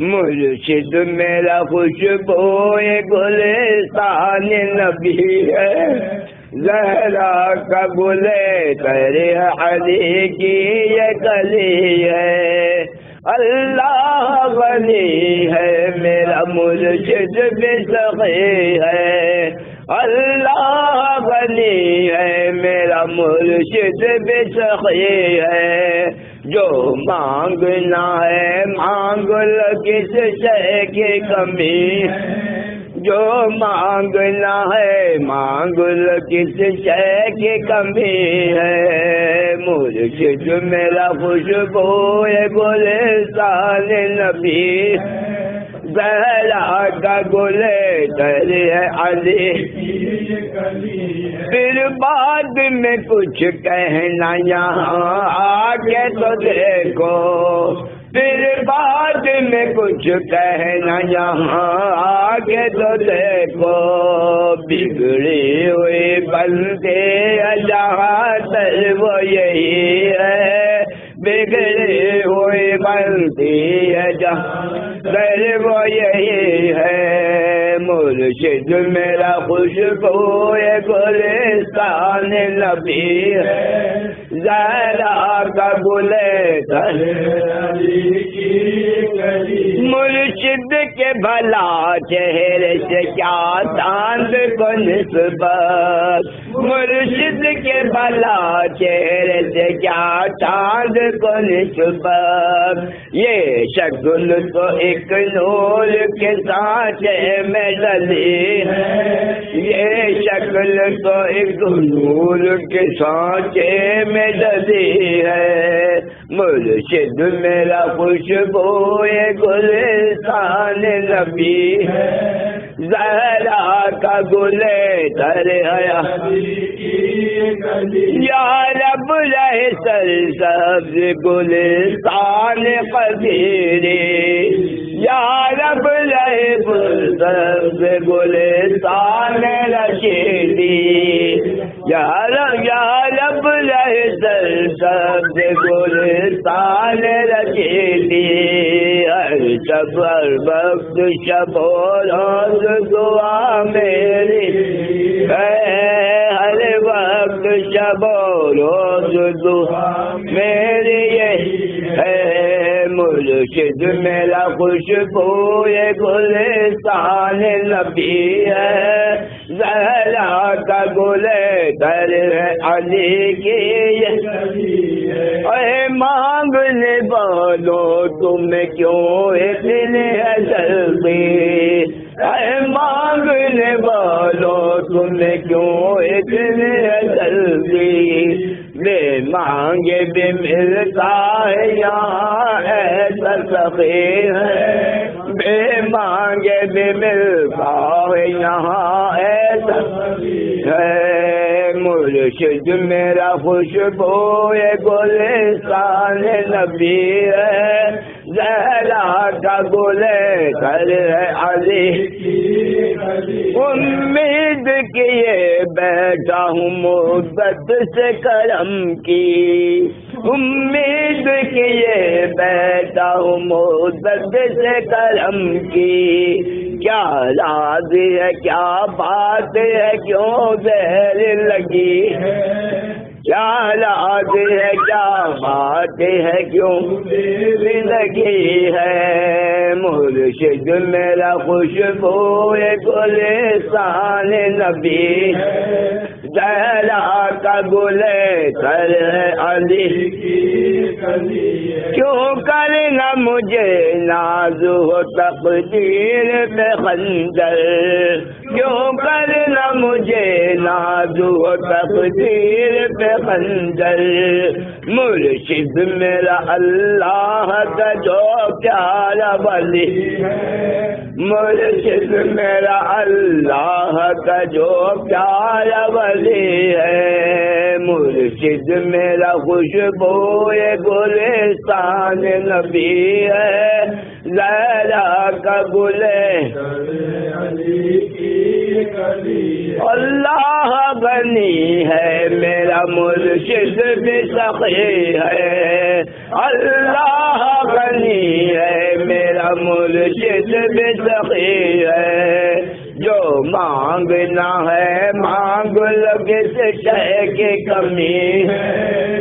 مرشد میرا خوشبوئے گلستان نبی ہے، زہرا کا گلے تیرے علی کی یہ کلی ہے، اللہ غنی ہے میرا مرشد بے سخی ہے، اللہ غنی ہے میرا مرشد بے سخی ہے، جو مانگنا ہے مانگ لو کس شے کی کمی، جو مانگنا ہے مانگ لو کس شے کی کمی ہے، مرشد میرا خوشبوئے گلستان نبی، زہرا کا گلے تیرے علی، پھر بعد میں کچھ کہنا یہاں آگے تو دیکھو، پھر بعد میں کچھ کہنا یہاں آگے تو دیکھو، بگڑی ہوئی بندے جہاں تر وہ یہی ہے، بگڑی ہوئی بندی جہاں تر وہ یہی ہے، مرشد میرا خوشبوئے گلستان نبی ہے، زہرا کا گلے مرشد کے بھلا چہرے سے کیا چاند کو نسبت، مرشد کے بھلا چہرے سے کیا چاند کو نسبت، یہ شکل تو ایک نور کے سانچے میں ڈلی ہے، یہ شکل تو ایک نور کے سانچے میں ڈلی ہے، مرشد میرا خوشبوئے گلستان نبی ہے، زہرا کا گلے تیرے یا رب رہے سرسبز گلستان قدیری، یا رب رہے سرسبز گلستان رشیدی، یا رب رہے سرسبز گلستان رشیدی، ہر شب ہر وقت شب و روز دعا میری ہے، ہر وقت شب و روز دعا میری یہی ہے، مرشد میرا خوشبوئے گلستان نبی ہے، زہرا کا گلے تیرے علی کی اے مانگنے والوں تمہیں کیوں اتنی ہے جلدی، اے مانگنے والوں تمہیں کیوں اتنی ہے جلدی، بے مانگے بھی ملتا ہے یہاں ایسا سخی ہے، بے مانگے بھی ملتا ہے یہاں ایسا ہے، مرشد میرا خوشبوئے گلستان نبی ہے، زہرا کا گلے تیرے علی، امید کیے بیٹھا ہوں مدت سے کرم کی، امید کیے بیٹھا ہوں مدت سے کرم کی، کیا راز ہے کیا بات ہے کیوں زہر لگی ہے، کیا راز ہے کیا بات ہے کیوں لگی ہے، مرشد میرا خوشبوئے گلستان نبی ہے، زہرا کا گلے تیرے علی، کیوں کرنا مجھے ناز ہو تقدیر پہ خنجر، کیوں کرنا مجھے ناز ہو تقدیر پہ خنجر، مرشد میرا اللہ کا جو پیارا ولی ہے، مرشد میرا اللہ کا جو پیارا ولی ہے، مرشد میرا خوشبوئے گلستان نبی ہے، زہرا کا گلے اللہ غنی ہے میرا مرشد بھی سخی ہے، اللہ غنی مرشد بھی سخی ہے، جو مانگنا ہے مانگ لو، کس شے کی کمی ہے۔